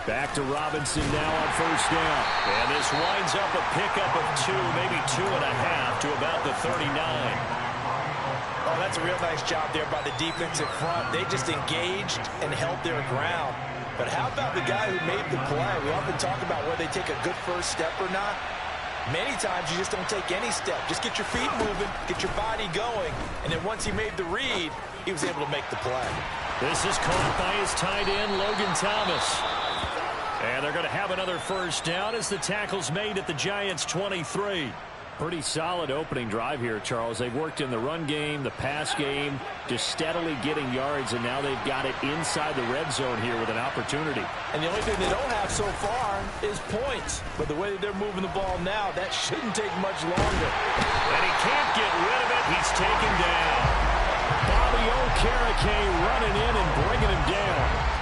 Back to Robinson now on first down. And this winds up a pickup of 2, maybe 2.5 to about the 39. Oh, that's a real nice job there by the defensive front. They just engaged and held their ground. But how about the guy who made the play? We often talk about whether they take a good first step or not. Many times you just don't take any step. Just get your feet moving, get your body going, and then once he made the read, he was able to make the play. This is caught by his tight end, Logan Thomas. And they're going to have another first down as the tackle's made at the Giants' 23. Pretty solid opening drive here, Charles. They've worked in the run game, the pass game, just steadily getting yards, and now they've got it inside the red zone here with an opportunity. And the only thing they don't have so far is points. But the way that they're moving the ball now, that shouldn't take much longer. And he can't get rid of it. He's taken down. Bobby Okereke running in and bringing him down.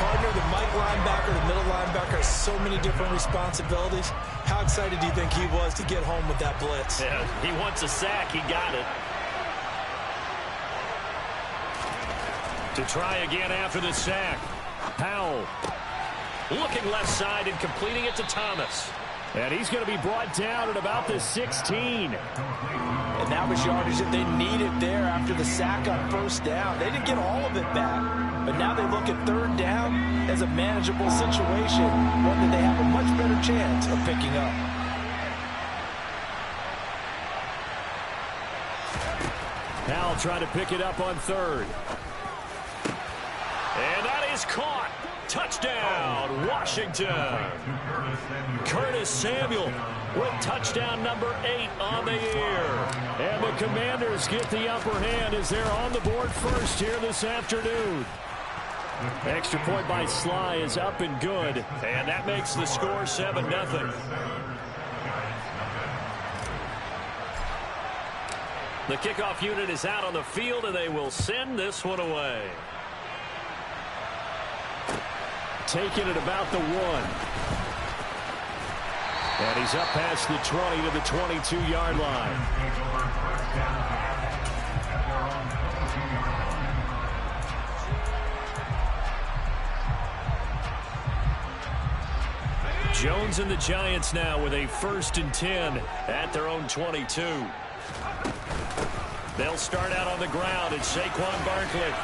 Partner, the Mike linebacker, the middle linebacker has so many different responsibilities. How excited do you think he was to get home with that blitz? Yeah, he wants a sack. He got it. To try again after the sack. Powell looking left side and completing it to Thomas. And he's going to be brought down at about the 16. And that was yardage that they needed there after the sack on first down. They didn't get all of it back, but now they look at third down as a manageable situation, one that they have a much better chance of picking up. Powell trying to pick it up on third. And that is caught. Touchdown, Washington. Curtis Samuel with touchdown number 8 on the year. And the Commanders get the upper hand as they're on the board first here this afternoon. Extra point by Sly is up and good. And that makes the score 7-0. The kickoff unit is out on the field, and they will send this one away. Taking it about the 1. And he's up past the 20 to the 22-yard line. Jones and the Giants now with a 1st and 10 at their own 22. They'll start out on the ground. It's Saquon Barkley.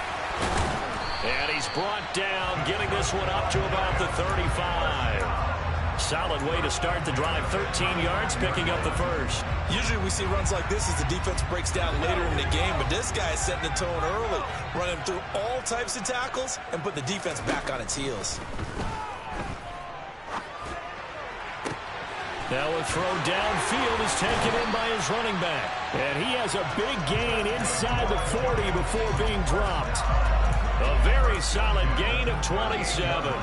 And he's brought down, getting this one up to about the 35. Solid way to start the drive. 13 yards, picking up the first. Usually we see runs like this as the defense breaks down later in the game, but this guy is setting the tone early, running through all types of tackles and put the defense back on its heels. Now a throw downfield is taken in by his running back. And he has a big gain inside the 40 before being dropped. A very solid gain of 27.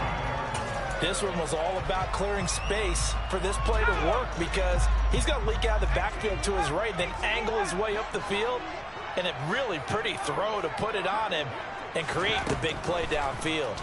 This one was all about clearing space for this play to work because he's going to leak out of the backfield to his right, then angle his way up the field. And a really pretty throw to put it on him and create the big play downfield.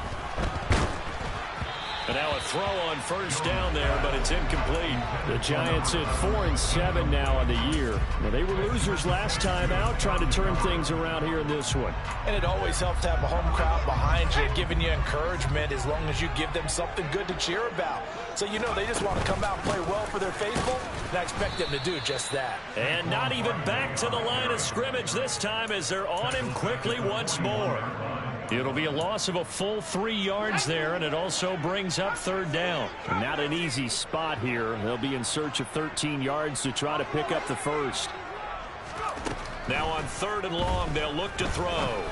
And now a throw on first down there, but it's incomplete. The Giants at 4-7 now on the year. Well, they were losers last time out, trying to turn things around here in this one. And it always helps to have a home crowd behind you, giving you encouragement as long as you give them something good to cheer about. So you know they just want to come out and play well for their faithful, and I expect them to do just that. And not even back to the line of scrimmage this time as they're on him quickly once more. It'll be a loss of a full 3 yards there, and it also brings up third down. Not an easy spot here. They'll be in search of 13 yards to try to pick up the first. Now on 3rd and long, they'll look to throw.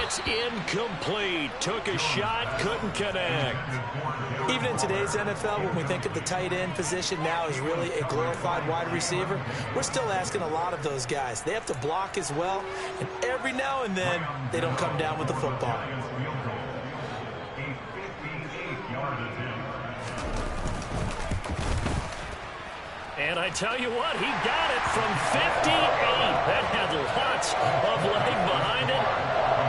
It's incomplete. Took a shot, couldn't connect. Even in today's NFL, when we think of the tight end position now as really a glorified wide receiver, we're still asking a lot of those guys. They have to block as well, and every now and then, they don't come down with the football. And I tell you what, he got it from 58. That had lots of leg behind it.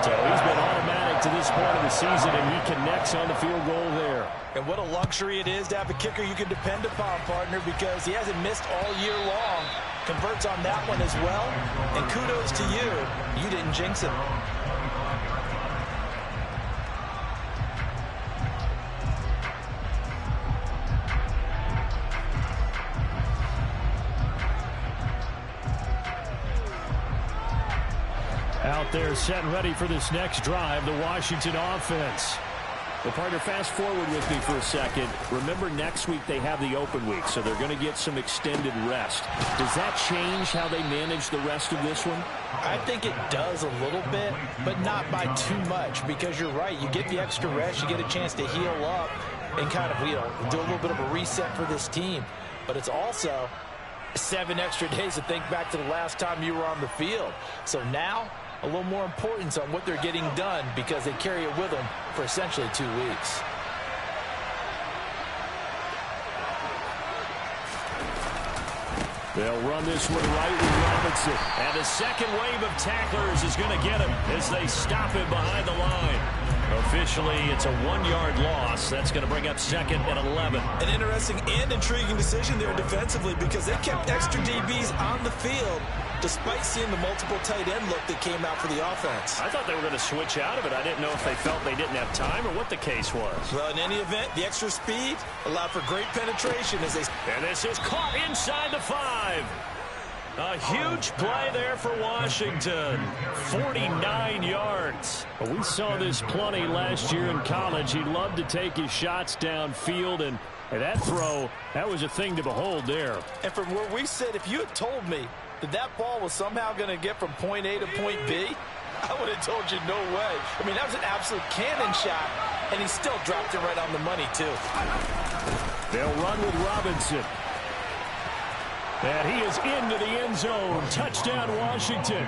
So he's been automatic to this point of the season, and he connects on the field goal there. And what a luxury it is to have a kicker you can depend upon, partner, because he hasn't missed all year long. Converts on that one as well. And kudos to you. You didn't jinx him. Out there set and ready for this next drive, the Washington offense. Well, partner, fast forward with me for a second. Remember, next week they have the open week, so they're going to get some extended rest. Does that change how they manage the rest of this one? I think it does a little bit, but not by too much, because you're right. You get the extra rest, you get a chance to heal up and kind of, do a little bit of a reset for this team. But it's also 7 extra days to think back to the last time you were on the field. So now, a little more importance on what they're getting done because they carry it with them for essentially 2 weeks. They'll run this one right with Robinson. And the second wave of tacklers is going to get him as they stop him behind the line. Officially, it's a 1-yard loss. That's going to bring up 2nd and 11. An interesting and intriguing decision there defensively because they kept extra DBs on the field despite seeing the multiple tight end look that came out for the offense. I thought they were going to switch out of it. I didn't know if they felt they didn't have time or what the case was. Well, in any event, the extra speed allowed for great penetration as they... And this is caught inside the 5. A huge play there for Washington. 49 yards. Well, we saw this plenty last year in college. He loved to take his shots downfield, and that throw, that was a thing to behold there. And from where we sit, if you had told me that ball was somehow going to get from point A to point B, I would have told you no way. I mean, that was an absolute cannon shot, and he still dropped it right on the money, too. They'll run with Robinson. And he is into the end zone. Touchdown, Washington.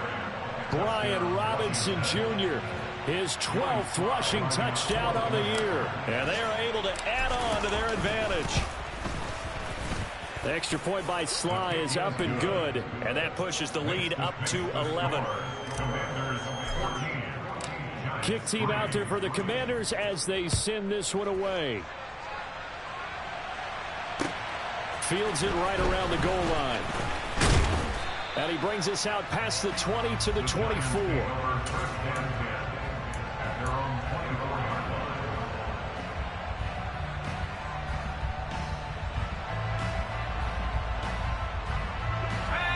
Brian Robinson Jr., his 12th rushing touchdown on the year. And they are able to add on to their advantage. The extra point by Sly is up and good. And that pushes the lead up to 11. Kick team out there for the Commanders as they send this one away. Fields it right around the goal line. And he brings us out past the 20 to the 24.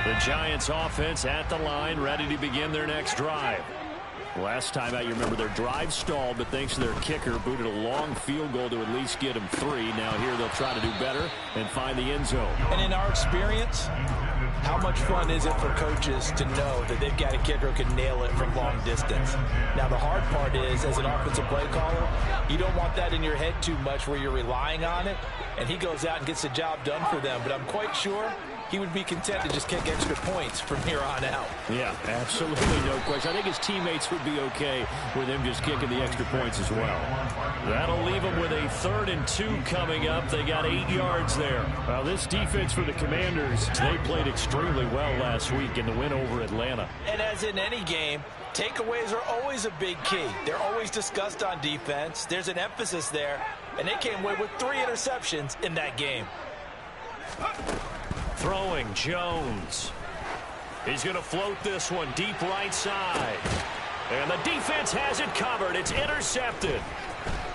The Giants offense at the line, ready to begin their next drive. Last time out, you remember their drive stalled, but thanks to their kicker, booted a long field goal to at least get them 3. Now here they'll try to do better and find the end zone. And in our experience, how much fun is it for coaches to know that they've got a kicker who can nail it from long distance? Now, the hard part is, as an offensive play caller, you don't want that in your head too much where you're relying on it, and he goes out and gets the job done for them. But I'm quite sure he would be content to just kick extra points from here on out. Yeah, absolutely no question. I think his teammates would be okay with him just kicking the extra points as well. That'll leave him with a 3rd and 2 coming up. They got 8 yards there. Well, this defense for the Commanders, they played extremely well last week in the win over Atlanta. And as in any game, takeaways are always a big key. They're always discussed on defense. There's an emphasis there, and they came away with 3 interceptions in that game. Throwing Jones. He's going to float this one deep right side. And the defense has it covered. It's intercepted.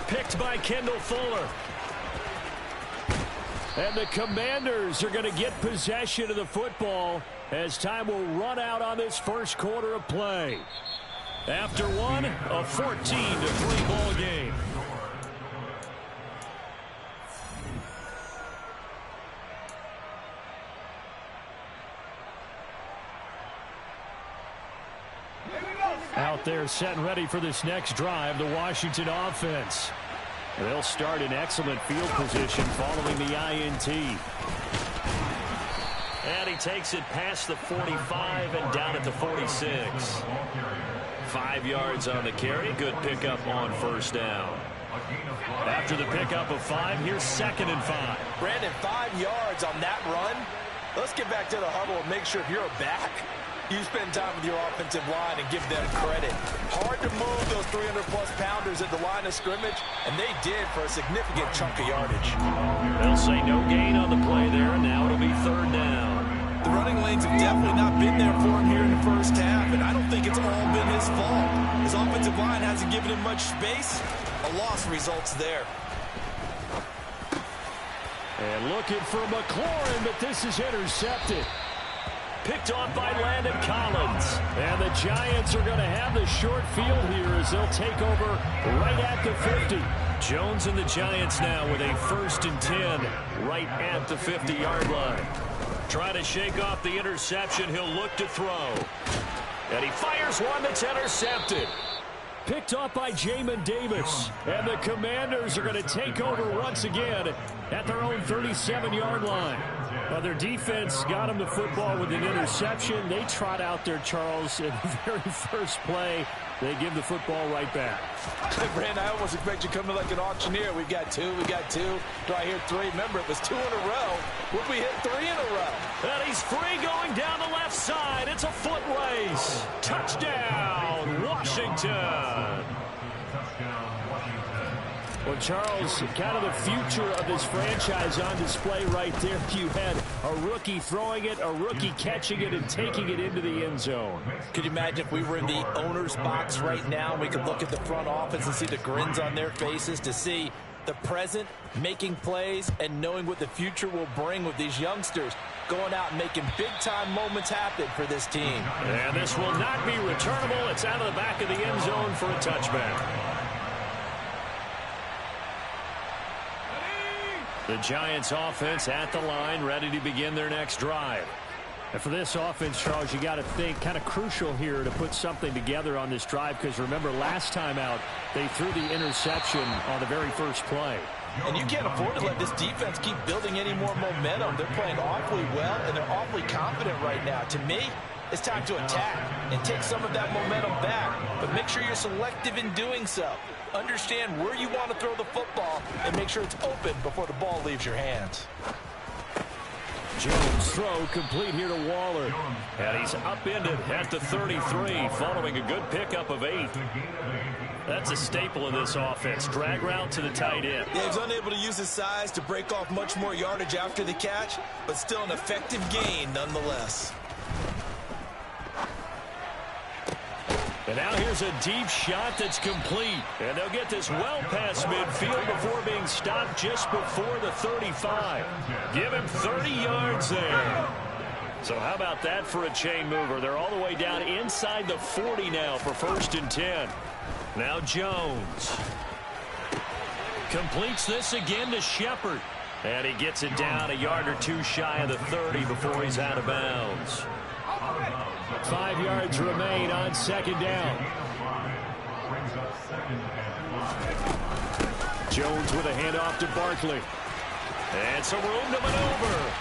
Picked by Kendall Fuller. And the Commanders are going to get possession of the football as time will run out on this first quarter of play. After one, a 14-3 ball game. Out there set and ready for this next drive, the Washington offense. They'll start in excellent field position following the INT. And he takes it past the 45 and down at the 46. 5 yards on the carry. Good pickup on first down. After the pickup of 5, here's 2nd and 5. Brandon, 5 yards on that run. Let's get back to the huddle and make sure if you're a back, you spend time with your offensive line and give them credit. Hard to move those 300-plus pounders at the line of scrimmage, and they did for a significant chunk of yardage. They'll say no gain on the play there, and now it'll be 3rd down. The running lanes have definitely not been there for him here in the first half, and I don't think it's all been his fault. His offensive line hasn't given him much space. A loss results there. And looking for McLaurin, but this is intercepted. Picked off by Landon Collins. And the Giants are going to have the short field here as they'll take over right at the 50. Jones and the Giants now with a 1st and 10 right at the 50-yard line. Trying to shake off the interception. He'll look to throw. And he fires one that's intercepted. Picked off by Gm1 Davis. And the Commanders are going to take over once again at their own 37-yard line. Well, their defense got them the football with an interception. They trot out there, Charles, in the very first play. They give the football right back. Brandon, I almost expect you to come in like an auctioneer. We've got 2, we got 2. Do I hear 3? Remember, it was 2 in a row. Would we hit 3 in a row? And he's free going down the left side. It's a foot race. Touchdown, Washington. Well, Charles, kind of the future of this franchise on display right there. You had a rookie throwing it, a rookie catching it, and taking it into the end zone. Could you imagine if we were in the owner's box right now, we could look at the front office and see the grins on their faces, to see the present making plays and knowing what the future will bring with these youngsters going out and making big-time moments happen for this team. And this will not be returnable. It's out of the back of the end zone for a touchback. The Giants offense at the line, ready to begin their next drive. And for this offense, Charles, you got to think kind of crucial here to put something together on this drive, because remember last time out they threw the interception on the very first play. And you can't afford to let this defense keep building any more momentum. They're playing awfully well, and they're awfully confident right now. To me, it's time to attack and take some of that momentum back, but make sure you're selective in doing so. Understand where you want to throw the football and make sure it's open before the ball leaves your hands. Jones throw complete here to Waller. And he's upended at the 33 following a good pickup of 8. That's a staple of this offense. Drag route to the tight end. Yeah, he's unable to use his size to break off much more yardage after the catch, but still an effective gain nonetheless. And now here's a deep shot that's complete. And they'll get this well past midfield before being stopped just before the 35. Give him 30 yards there. So how about that for a chain mover? They're all the way down inside the 40 now for 1st and 10. Now Jones completes this again to Shepard. And he gets it down a yard or 2 shy of the 30 before he's out of bounds. 5 yards remain on 2nd down. Jones with a handoff to Barkley. And some room to maneuver.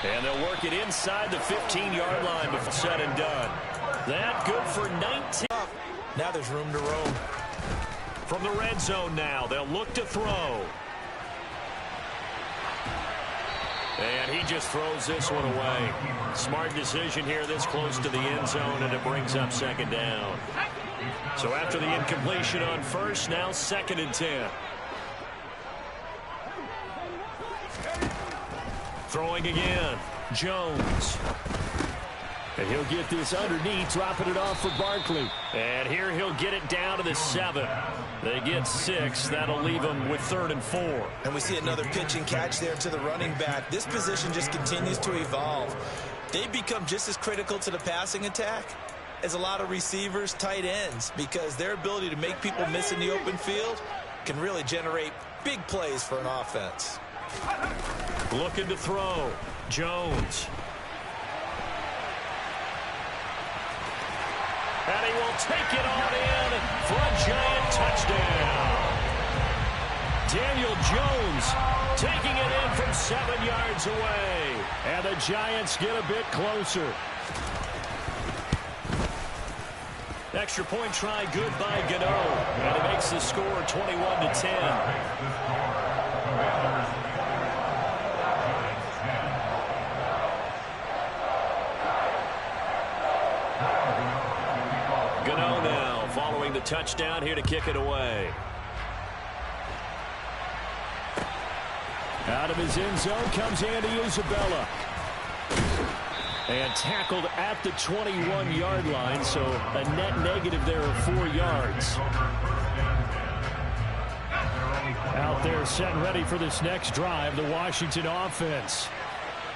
And they'll work it inside the 15-yard line before said and done. That good for 19. Now there's room to roam. From the red zone now, they'll look to throw. And he just throws this one away. Smart decision here this close to the end zone, and it brings up 2nd down. So after the incompletion on 1st, now 2nd and 10. Throwing again, Jones. And he'll get this underneath, dropping it off for Barkley. And here he'll get it down to the 7. They get 6. That'll leave them with 3rd and 4. And we see another pitch and catch there to the running back. This position just continues to evolve. They become just as critical to the passing attack as a lot of receivers, tight ends, because their ability to make people miss in the open field can really generate big plays for an offense. Looking to throw, Jones. And he will take it on in for a Giant touchdown. Daniel Jones taking it in from 7 yards away. And the Giants get a bit closer. Extra point try good by Gano. And it makes the score 21-10. Gano now following the touchdown here to kick it away. Out of his end zone comes Andy Isabella. And tackled at the 21-yard line, so a net negative there of 4 yards. Out there set and ready for this next drive, the Washington offense.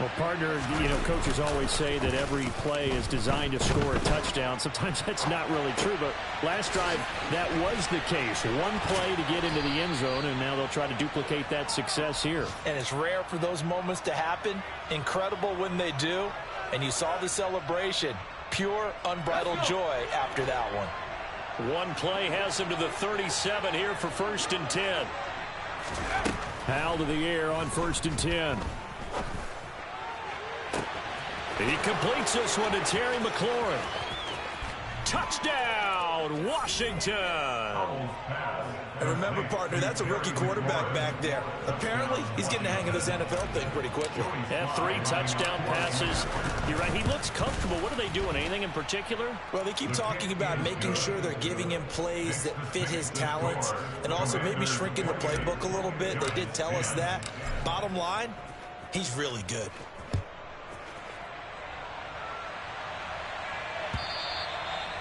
Well, partner, coaches always say that every play is designed to score a touchdown. Sometimes that's not really true, but last drive, that was the case. One play to get into the end zone, and now they'll try to duplicate that success here. And it's rare for those moments to happen. Incredible when they do. And you saw the celebration. Pure, unbridled joy after that one. One play has him to the 37 here for 1st and 10. Howell to the air on 1st and 10. He completes this one to Terry McLaurin. Touchdown, Washington. And remember, partner, that's a rookie quarterback back there. Apparently, he's getting the hang of this NFL thing pretty quickly. Yeah, 3 touchdown passes. You're right, he looks comfortable. What are they doing, anything in particular? Well, they keep talking about making sure they're giving him plays that fit his talents and also maybe shrinking the playbook a little bit. They did tell us that. Bottom line, he's really good.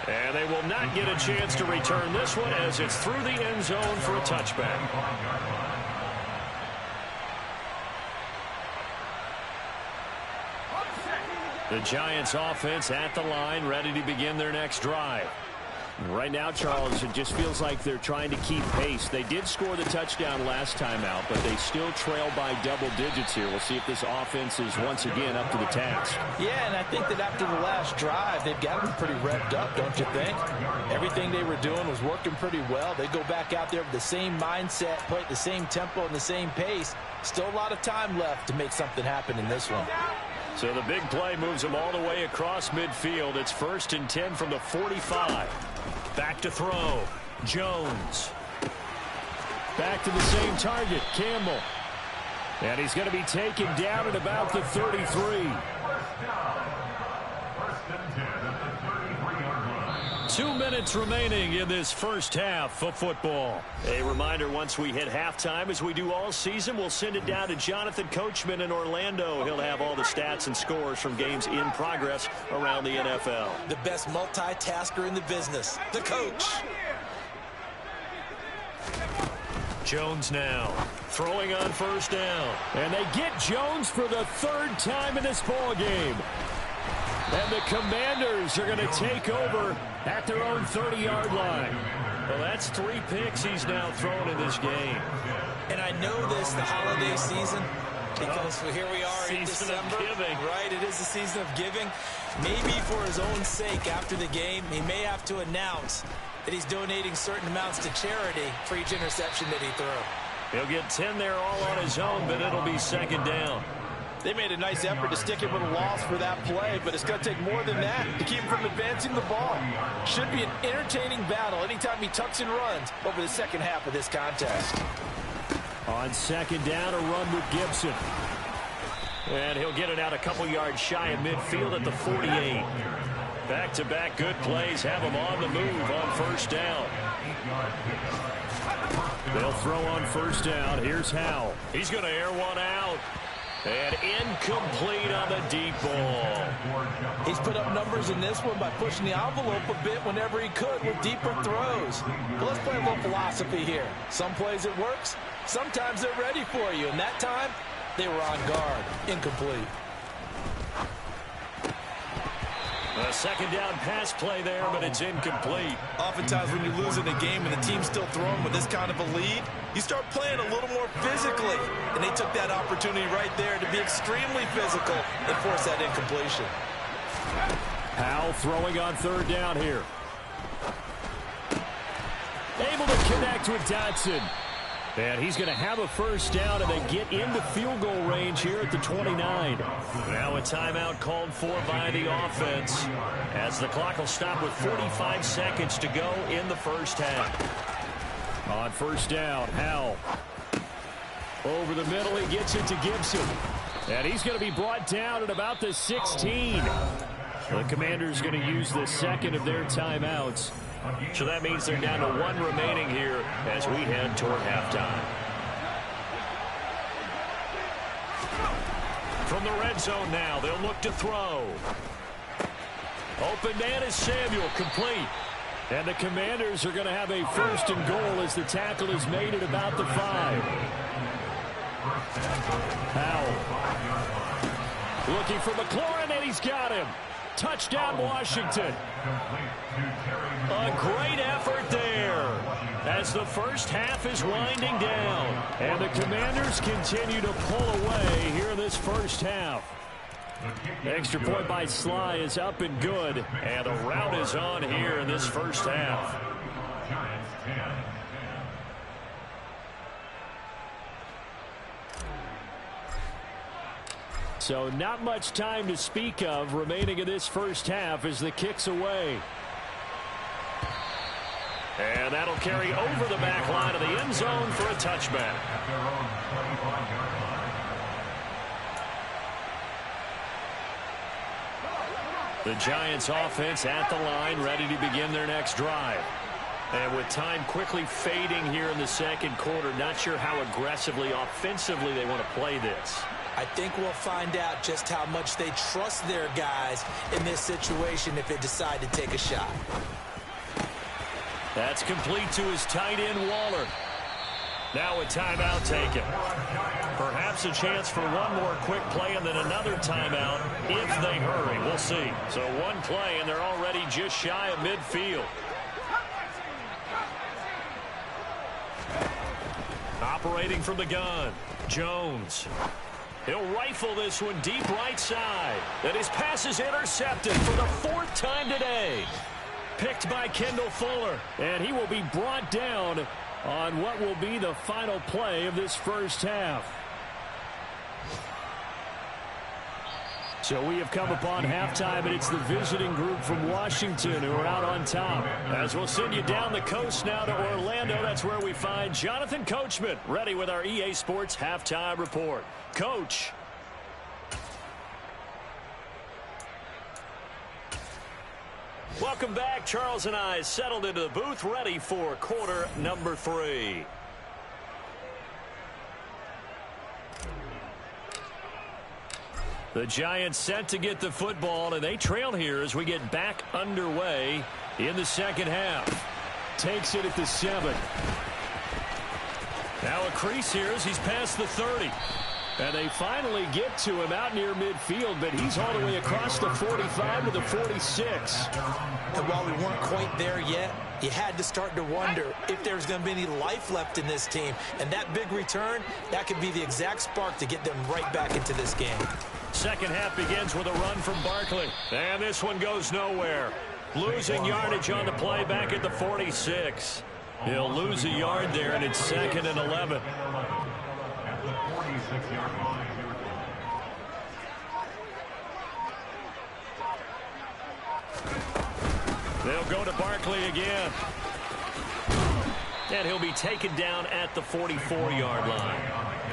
And they will not get a chance to return this one as it's through the end zone for a touchback. The Giants offense at the line, ready to begin their next drive. Right now, Charles, it just feels like they're trying to keep pace. They did score the touchdown last time out, but they still trail by double digits here. We'll see if this offense is once again up to the task. Yeah, and I think that after the last drive, they've got them pretty revved up, don't you think? Everything they were doing was working pretty well. They go back out there with the same mindset, play at the same tempo and the same pace. Still a lot of time left to make something happen in this one. So the big play moves them all the way across midfield. It's 1st and 10 from the 45. Back to throw. Jones. Back to the same target. Campbell. And he's going to be taken down at about the 33. 2 minutes remaining in this first half of football. A reminder, once we hit halftime, as we do all season, we'll send it down to Jonathan Coachman in Orlando. He'll have all the stats and scores from games in progress around the NFL. The best multitasker in the business, the coach. Jones now throwing on 1st down. And they get Jones for the 3rd time in this ball game. And the Commanders are going to take over at their own 30-yard line. Well, that's 3 picks he's now thrown in this game. And I know this, the holiday season, because here we are in December. December. Giving. Right, it is the season of giving. Maybe for his own sake after the game, he may have to announce that he's donating certain amounts to charity for each interception that he threw. He'll get 10 there all on his own, but it'll be 2nd down. They made a nice effort to stick him with a loss for that play, but it's going to take more than that to keep him from advancing the ball. Should be an entertaining battle anytime he tucks and runs over the second half of this contest. On 2nd down, a run with Gibson. And he'll get it out a couple yards shy of midfield at the 48. Back-to-back good plays have him on the move on 1st down. They'll throw on 1st down. Here's Howell. He's going to air one out. And incomplete on the deep ball. He's put up numbers in this one by pushing the envelope a bit whenever he could with deeper throws. But let's play a little philosophy here. Some plays it works. Sometimes they're ready for you. And that time, they were on guard. Incomplete. A 2nd down pass play there, but it's incomplete. Oftentimes when you lose in a game and the team's still throwing with this kind of a lead, you start playing a little more physically. And they took that opportunity right there to be extremely physical and force that incompletion. Howell throwing on 3rd down here. Able to connect with Dotson. And he's going to have a 1st down, and they get into field goal range here at the 29. Now a timeout called for by the offense, as the clock will stop with 45 seconds to go in the first half. On 1st down, Howell. Over the middle, he gets it to Gibson. And he's going to be brought down at about the 16. The Commanders going to use the 2nd of their timeouts. So that means they're down to 1 remaining here as we head toward halftime. From the red zone now, they'll look to throw. Open man is Samuel, complete. And the Commanders are going to have a 1st and goal as the tackle is made at about the 5. Howell. Looking for McLaurin, and he's got him. Touchdown, Washington. A great effort there as the first half is winding down. And the Commanders continue to pull away here in this first half. Extra point by Sly is up and good. And the rout is on here in this first half. So not much time to speak of remaining in this first half as the kick's away. And that'll carry over the back line of the end zone for a touchback. The Giants offense at the line, ready to begin their next drive. And with time quickly fading here in the second quarter, not sure how aggressively, offensively they want to play this. I think we'll find out just how much they trust their guys in this situation if they decide to take a shot. That's complete to his tight end, Waller. Now a timeout taken. Perhaps a chance for one more quick play and then another timeout if they hurry. We'll see. So one play, and they're already just shy of midfield. Operating from the gun, Jones. He'll rifle this one deep right side. And his pass is intercepted for the fourth time today. Picked by Kendall Fuller. And he will be brought down on what will be the final play of this first half. So we have come upon halftime, and it's the visiting group from Washington who are out on top. As we'll send you down the coast now to Orlando, that's where we find Jonathan Coachman, ready with our EA Sports Halftime Report. Coach. Welcome back. Charles and I settled into the booth, ready for quarter number 3. The Giants set to get the football, and they trail here as we get back underway in the second half. Takes it at the 7. Now a crease here as he's past the 30. And they finally get to him out near midfield, but he's all the way across the 45 to the 46. And while we weren't quite there yet, you had to start to wonder if there's going to be any life left in this team. And that big return, that could be the exact spark to get them right back into this game. Second half begins with a run from Barkley. And this one goes nowhere. Losing yardage on the play back at the 46. He'll lose a yard there, and it's 2nd and 11. They'll go to Barkley again. And he'll be taken down at the 44-yard line.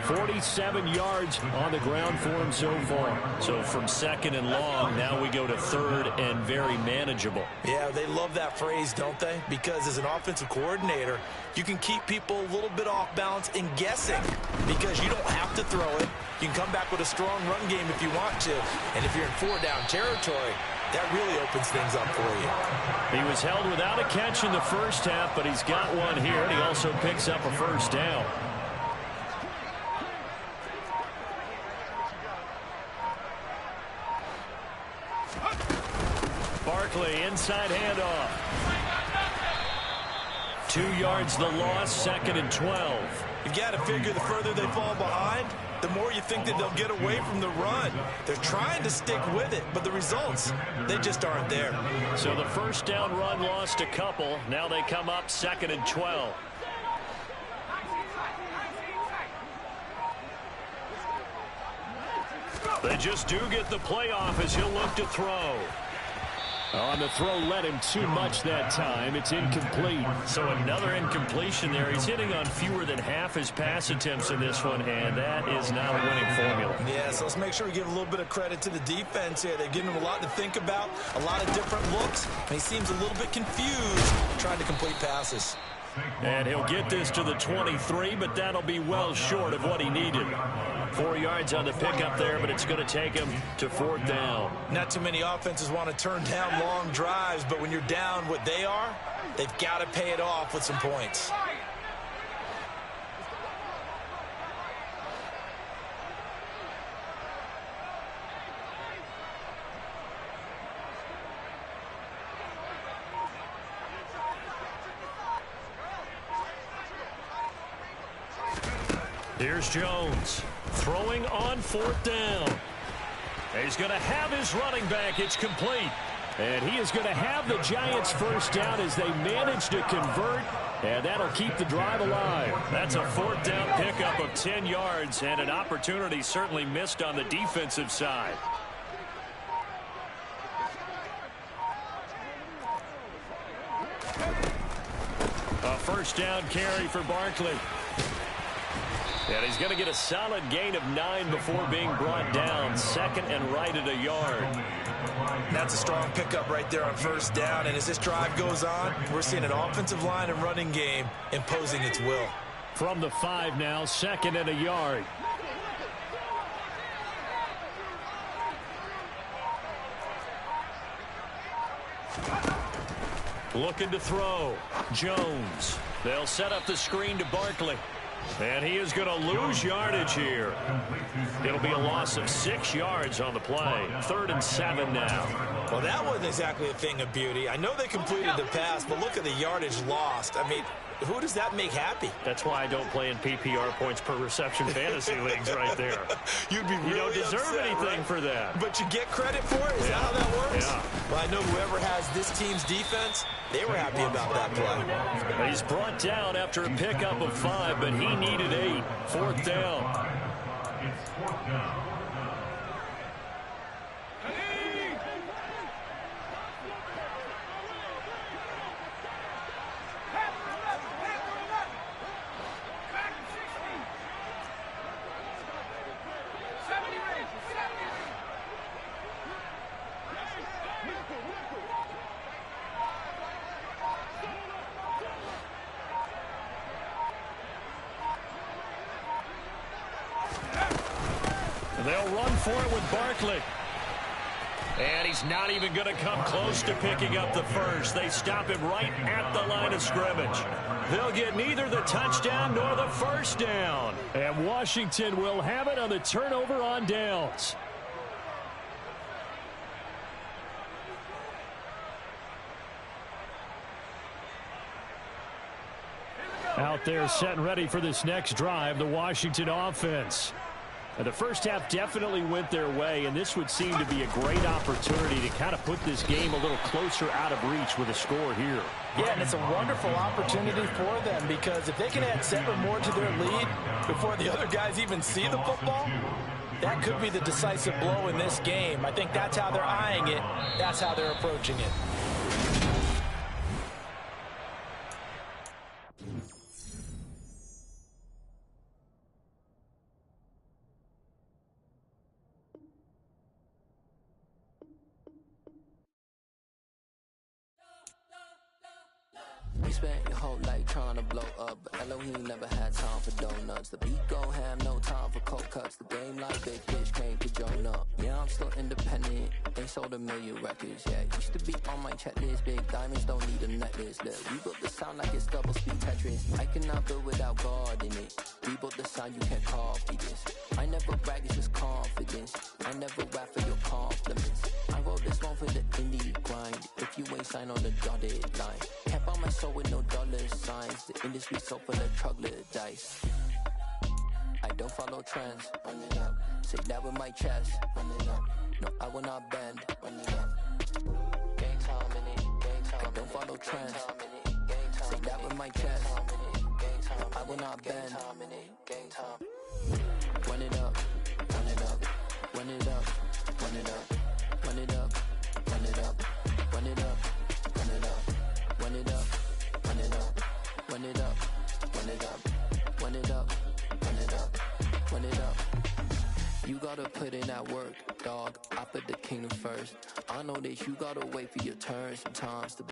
47 yards on the ground for him so far. So from 2nd and long, now we go to 3rd and very manageable. Yeah, they love that phrase, don't they? Because as an offensive coordinator, you can keep people a little bit off balance and guessing because you don't have to throw it. You can come back with a strong run game if you want to. And if you're in 4-down territory, that really opens things up for you. He was held without a catch in the first half, but he's got one here, and he also picks up a first down. Barkley, inside handoff. 2 yards the loss, 2nd and 12. You've got to figure the further they fall behind, the more you think that they'll get away from the run. They're trying to stick with it, but the results, they just aren't there. So the first down run lost a couple. Now they come up 2nd and 12. They just do get the playoff as he'll look to throw. On the throw, led him too much that time. It's incomplete. So another incompletion there. He's hitting on fewer than half his pass attempts in this one, and that is not a winning formula. Yeah, so let's make sure we give a little bit of credit to the defense here. They've given him a lot to think about, a lot of different looks, and he seems a little bit confused trying to complete passes. And he'll get this to the 23, but that'll be well short of what he needed. 4 yards on the pickup there, but it's going to take him to 4th down. Not too many offenses want to turn down long drives, but when you're down what they are, they've got to pay it off with some points. Here's Jones throwing on 4th down. He's going to have his running back. It's complete. And he is going to have the Giants first down as they manage to convert. And that'll keep the drive alive. That's a 4th down pickup of 10 yards and an opportunity certainly missed on the defensive side. A first down carry for Barkley. And he's going to get a solid gain of 9 before being brought down. 2nd and right at a yard. That's a strong pickup right there on first down. And as this drive goes on, we're seeing an offensive line and running game imposing its will. From the 5 now, 2nd and a yard. Looking to throw. Jones. They'll set up the screen to Barkley. And he is going to lose yardage here. It'll be a loss of 6 yards on the play. 3rd and 7 now. Well, that wasn't exactly a thing of beauty. I know they completed the pass, but look at the yardage lost. I mean, who does that make happy? That's why I don't play in PPR points per reception fantasy leagues right there. You'd be really You don't deserve upset, anything right? for that. But you get credit for it? Is that how that works? Yeah. Well, I know whoever has this team's defense, they were happy about that play. He's brought down after a pickup of 5, but he needed 8. 4th down. It's 4th down. They'll run for it with Barkley. And he's not even going to come close to picking up the first. They stop him right at the line of scrimmage. They'll get neither the touchdown nor the first down. And Washington will have it on the turnover on downs. Out there set and ready for this next drive, the Washington offense. And the first half definitely went their way, and this would seem to be a great opportunity to kind of put this game a little closer out of reach with a score here. Yeah, and it's a wonderful opportunity for them because if they can add 7 more to their lead before the other guys even see the football, that could be the decisive blow in this game. I think that's how they're eyeing it. That's how they're approaching it. You spent your whole life trying to blow up, but Elohim never had time for donuts. The beat go ham, no time for cold cuts. The game like big fish came to join up. Yeah, I'm still independent, ain't sold a million records. Yeah, used to be on my checklist. Big diamonds don't need a necklace. Look, we built the sound like it's double speed Tetris. I cannot build without God in it. We built the sound, you can't copy this. I never brag, it's just confidence. I never rap for your compliments. I wrote this one for the indie grind. If you ain't signed on the dotted line, can't buy my soul with no dollar signs. The industry so full of troglodytes. I don't follow trends. Run it up. Say that with my chest. Run it up. No, I will not bend. Run it up. Gang time in it. Gang time. I don't follow trends. Say that with my chest. No, I will not bend. Gang time. Run it up. Run it up. Run it up. Run it up. Run it up. Run it up. Run it up. Run it up. Run it up. Run it up. Run it up. Run it up. Run it up. Run it up. Run it up. You gotta put in that work, dog. I put the kingdom first. I know that you gotta wait for your turn sometimes to